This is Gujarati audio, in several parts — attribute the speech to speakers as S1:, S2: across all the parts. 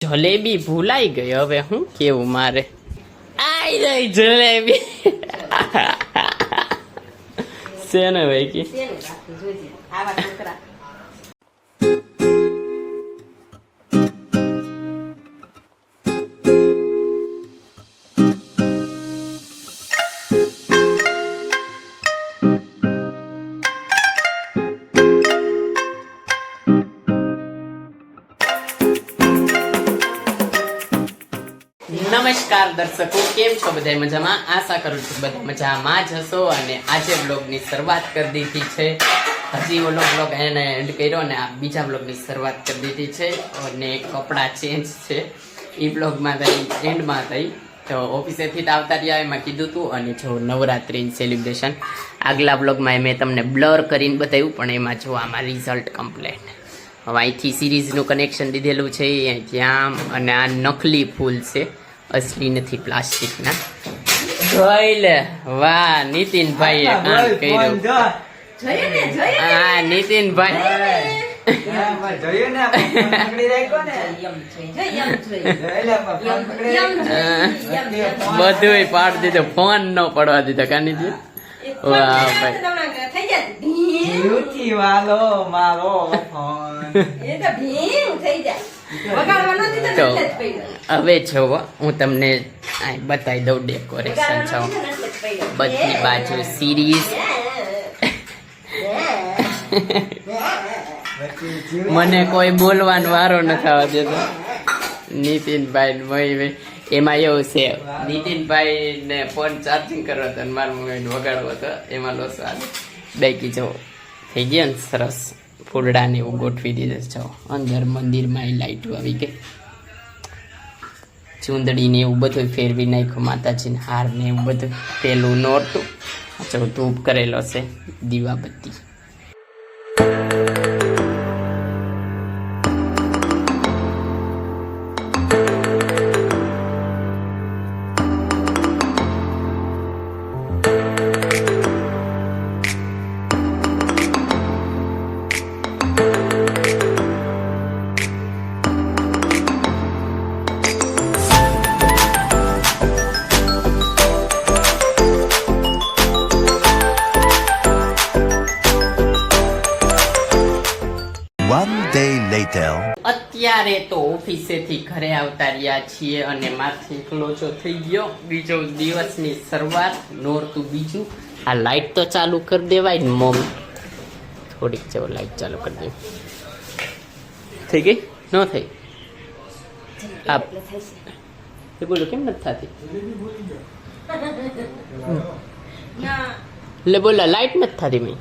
S1: જલેબી ભૂલાઈ ગઈ, હવે હું કેવું મારે આઈ રહી જલેબી છે ને ભાઈ કે નમસ્કાર દર્શકો, કેમ છો બધા મજામાં? આશા કરું છું બધા મજામાં જ હશો. અને આજે બ્લોગની શરૂઆત કરી દીધી છે. હજી ઓલો બ્લોગ એને એન્ડ કર્યો અને આ બીજા બ્લોગની શરૂઆત કરી દીધી છે. અને કપડાં ચેન્જ છે એ બ્લોગમાં થઈ, એન્ડમાં થઈ. તો ઓફિસેથી તો આવતા રહ્યા એમાં કીધું હતું. અને જો નવરાત્રિની સેલિબ્રેશન આગલા બ્લોગમાં મેં તમને બ્લર કરીને બતાવ્યું, પણ એમાં જો આમાં રિઝલ્ટ કમ્પ્લેટ. હવે અહીંથી સિરીઝનું કનેક્શન દીધેલું છે ત્યાં, અને આ નકલી ફૂલ છે, અસલી નથી, પ્લાસ્ટિકના. જોઈ લે, વાહ નીતિનભાઈ એ કામ કર્યું. હા નીતિનભાઈ બધું પાડી દીધું, ફોન ન પડવા દીધો કાનીજી. વાહ ભાઈ તો હવે જોવો હું તમને બતાવી દઉં ડેકોરેશન છો બધી બાજુ સિરીઝ. મને કોઈ બોલવાનો વારો ન થવા દેતો. નીતિનભાઈ એમાં એવું છે, નીતિનભાઈ ને ફોન ચાર્જિંગ કરવો હતો અને મારા મમ્મીને વગાડવો હતો, એમાં લોસો આવે. બાકી જો થઈ ગયા ને સરસ, ફૂલડા ને એવું ગોઠવી દીધું છે. અંદર મંદિરમાં લાઈટો આવી ગઈ, ચૂંદડી ને એવું બધું ફેરવી નાખ્યું, માતાજીને હાર ને એવું બધું. પેલું નોરતું જો ધૂપ કરેલો છે, દીવાબત્તી. અત્યારે તો ઓફિસેથી ઘરે આવતા રહ્યા છીએ અને માથે લોચો થઈ ગયો. બીજો દિવસની શરૂઆત, નોરતું બીજું. આ લાઈટ તો ચાલુ કરી દેવાય ને મમ્મી, થોડીક જેવો લાઈટ ચાલુ કરી દેવી. થઈ ગઈ ન થઈ? આપ બોલો કેમ નથી થતી? એટલે બોલા લાઈટ નથી થતી મેં.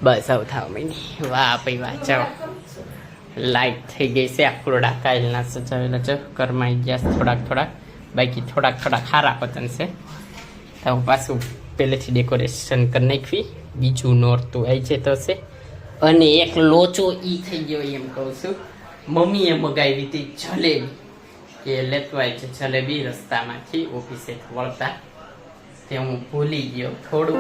S1: બસ આવું થાવ મહિની. વાહ ભાઈ વાહ, ચાલો લાઈટ થઈ ગઈ છે. આ ફૂલડા કાલના સજાવેલા છે, કરમાઈ ગયા થોડાક, બાકી થોડાક ખારા પતન છે. તો પાછું પહેલેથી ડેકોરેશન કરી નાખવી. બીજું નોરતું આવી જતો છે. અને એક લોચો ઈ થઈ ગયો એમ કહું છું. મમ્મીએ મગાવી હતી જલેબી, કે લેતવાય છે જલેબી રસ્તામાંથી ઓફિસે વળતા, તે હું ભૂલી ગયો થોડું.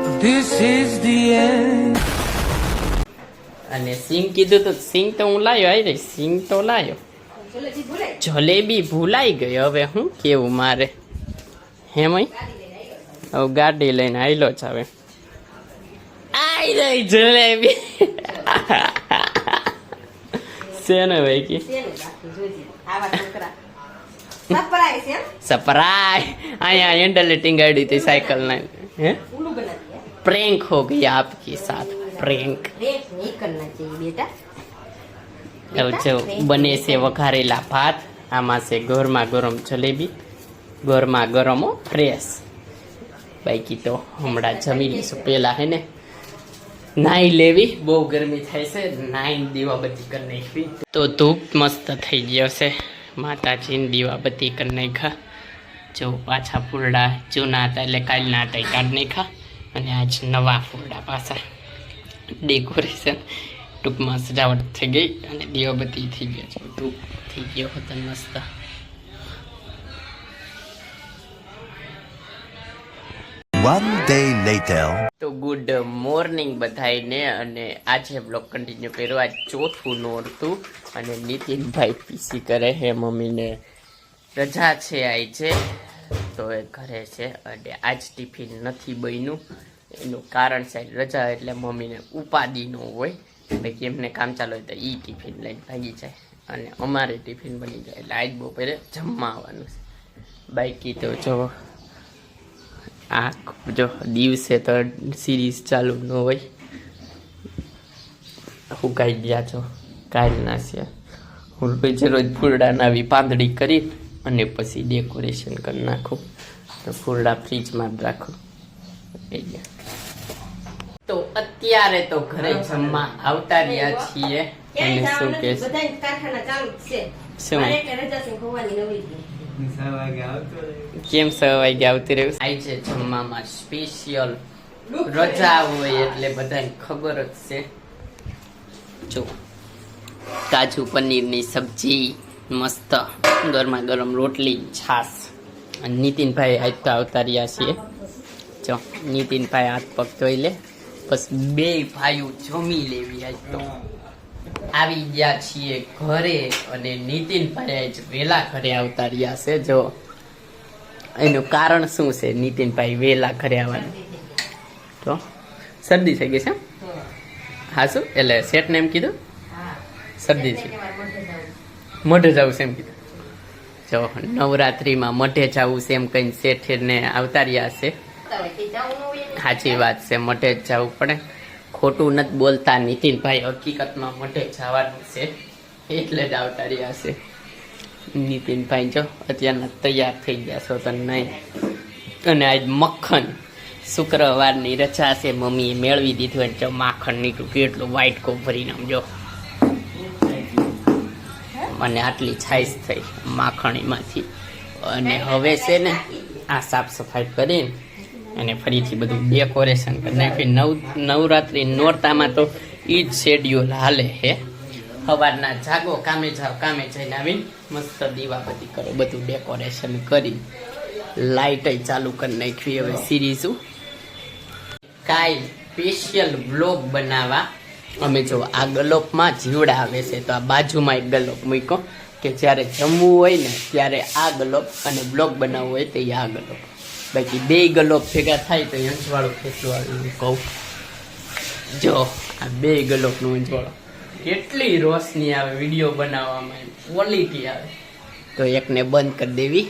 S1: અને સિંગ કીધું તો સિંગ તો હું લાવ્યો, આવી રહી સિંગ તો લાવ્યો. જલેબી ભૂલાઈ ગઈ, હવે હું કેવું મારે? હેમય હવે ગાડી લઈને આવેલો જ. હવે આવી રહી જલેબી છે ને ભાઈ કે સપરાય. અહીંયા હેન્ડલ ટીંગાડી હતી સાયકલ ના. હે प्रेंक हो गया आपके साथ, प्रेंक. जो बने से वघारेला भात, आमा से गरमा गरम जलेबी, गरमा गरम फ्रेश. बाकी तो हमड़ा जमी लीशुं. पेला है ने नाई लेवी, बहू गर्मी थाय छे, नाई दीवाबत्ती कर नाखी. तो धूप मस्त थई गयो छे, माताजीने दीवाबत्ती कर नाख्या. जो पाछा फूलड़ा जूना हता એટલે કાલના હતા કાઢ નાખ્યા, અને આજ નવા ફૂલડા પાછા. ડેકોરેશન ટૂંકમાં સજાવટ થઈ ગઈ અને દીવાબત્તી થઈ ગયા છે, ધૂપ થઈ ગયો હતો મસ્ત.
S2: One day later.
S1: તો ગુડ મોર્નિંગ બધાઈને, અને આજે બ્લોગ કન્ટિન્યુ કર્યો. આજ ચોથું નોરતું અને નીતિનભાઈ પીસી કરે છે. મમ્મીને રજા છે આજે, તો એ ઘરે છે. અને આજ ટિફિન નથી બન્યું. એનું કારણ છે રજા, એટલે મમ્મીને ઉપાધિ ન હોય. ભાઈ એમને કામ ચાલુ હોય તો એ ટિફિન લઈને ભાગી જાય, અને અમારે ટિફિન બની જાય. એટલે આજ બપોરે જમવા આવવાનું છે. બાકી તો જો આ જો દિવસે તો સિરીઝ ચાલુ ન હોય. હું ગાઈ ગયા છો કાલના છે. હું રોજ ફૂલડાના આવી પાંદડી કરી અને પછી ડેકોરેશન કરી નાખું. તો ફૂલડા ફ્રીજમાં જ રાખું. તો અત્યારે તો ઘરે જમવા આવતા રહ્યા છીએ. અને શું કે શું કેમ 6 વાગે આવતી રહ્યું? આજે જમવામાં સ્પેશિયલ રજા હોય એટલે બધાને ખબર જ છે. જો કાજુ પનીરની સબ્જી, મસ્ત ગરમા ગરમ રોટલી, છાશ. અને નીતિનભાઈ આજ તો આવતા રહ્યા છીએ. જો નીતિનભાઈ હાથ પગ ધોઈ લે, બસ બે ભાઈઓ જમી લેવી. આજ તો આવી ગયા છીએ ઘરે, અને નીતિનભાઈ આજ વહેલા ઘરે આવતા રહ્યા છે. જો એનું કારણ શું છે નીતિનભાઈ વહેલા ઘરે આવવાનું? તો શરદી થઈ ગઈ છે. હા શું એટલે શેઠને એમ કીધું શરદી છે, મઢે જવું છે એમ કીધું. જો નવરાત્રિમાં મઢે જવું છે એમ કહીને શેઠને આવતા રહ્યા છે. સાચી વાત છે, મઢે જ જવું પડે. ખોટું નથી બોલતા નીતિનભાઈ, હકીકતમાં મઢે જવાનું છે એટલે જ આવતા રહ્યા છે. નીતિનભાઈ જો અત્યારના તૈયાર થઈ ગયા છો તો નહીં. અને આજ મક્ખન, શુક્રવારની રજા છે, મમ્મીએ મેળવી દીધું. અને જો માખણ નીકળ્યું કેટલું વ્હાઈટ કોપ ભરીને આમ જો. અને આટલી છાઈસ થઈ માખણીમાંથી. અને હવે છે ને આ સાફ સફાઈ કરીને અને ફરીથી બધું ડેકોરેશન કરી નાખ્યું. નવરાત્રિ નોરતામાં તો એ જ શેડ્યુલ હાલે છે. સવારના જાગો, કામે જાઓ, કામે જઈને આવીને મસ્ત દીવાબત્તી કરો, બધું ડેકોરેશન કરી લાઇટ ચાલુ કરી નાખી. હવે સિરીઝું કાલ સ્પેશિયલ વ્લોગ બનાવવા અમે જો આ ગલોપમાં જીવડા આવે છે, તો આ બાજુમાં એક ગલોપ મૂક્યો કે જ્યારે જમવું હોય ને ત્યારે આ ગલોપ, અને બ્લોગ બનાવવું હોય તો આ ગલોપ. બાકી બે ગલોપ ભેગા થાય તો અંજવાળું ખેંચવું આવ્યું કહું. જો આ બે ગલોપનું અંજવાળો કેટલી રોશની આવે વિડીયો બનાવવામાં, ક્વોલિટી આવે. તો એકને બંધ કરી દેવી.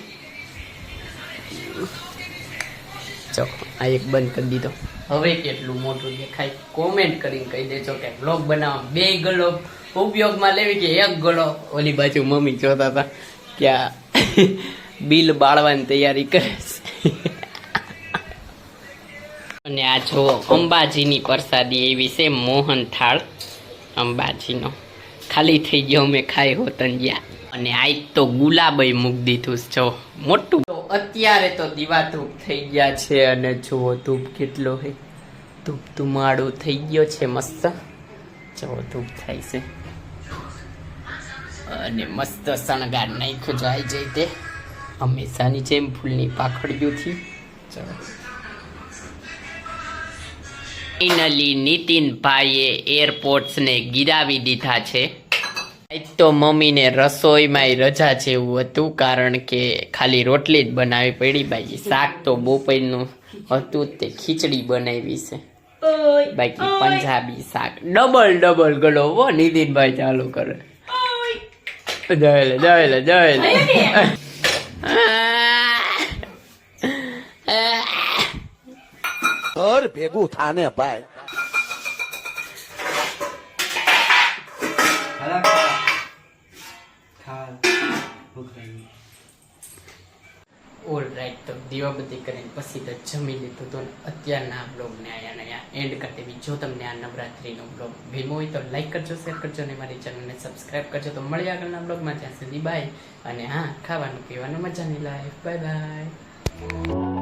S1: જો આ એક બંધ કરી દીધો. હવે કેટલું મોટું દેખાય કોમેન્ટ કરીને કહી દેજો કે બ્લોગ બનાવવા બે ગલોપ ઉપયોગમાં લેવી કે એક ગલોપ. ઓલી બાજુ મમ્મી જોતા હતા કે આ બિલ બાળવાની તૈયારી કરે છે. અને આ જો અંબાજીની પ્રસાદી એવી છે, મોહન થાળ અંબાજીનો. ખાલી થઈ ગયો, મેં ખાઈ હોતન ગયા. અને આજ તો ગુલાબઈ મૂકી દીધું જો મોટું. તો અત્યારે તો દીવા ધૂપ થઈ ગયા છે. અને જુઓ ધૂપ કેટલો છે, ધૂપ ધુમાડો થઈ ગયો છે મસ્ત. જુઓ ધૂપ થાય છે અને મસ્ત શણગાર નાખ્યો જાય જાય તે હંમેશાની જેમ ફૂલની પાખડીઓથી. ચલો ફાઇનલી નીતિનભાઈએ એરપોર્ટ્સને ગિરાવી દીધા છે. આજ તો મમ્મીને રસોઈમાં રજા જેવું હતું, કારણ કે ખાલી રોટલી જ બનાવી પડી. બાકી શાક તો બપોરનું હતું તે ખીચડી બનાવી છે. બાકી પંજાબી શાક ડબલ ગળો હો. નીતિનભાઈ ચાલુ કરે. જય લે
S2: ઘર ભેગું થાને ભાઈ.
S1: ઓલરાઈટ, તો દીવાબત્તી કરીને પછી તો જમી લીધું તો અત્યારના બ્લોગને અહીંયા એન્ડ કરી દેવી. જો તમને આ નવરાત્રીનો બ્લોગ ગમ્યો હોય તો લાઈક કરજો, શેર કરજો અને મારી ચેનલને સબસ્ક્રાઈબ કરજો. તો મળીએ આગળના બ્લોગમાં. ત્યાં સુધી બાય. અને હા, ખાવાનું પીવાનું મજાની લાઈફ. Bye bye.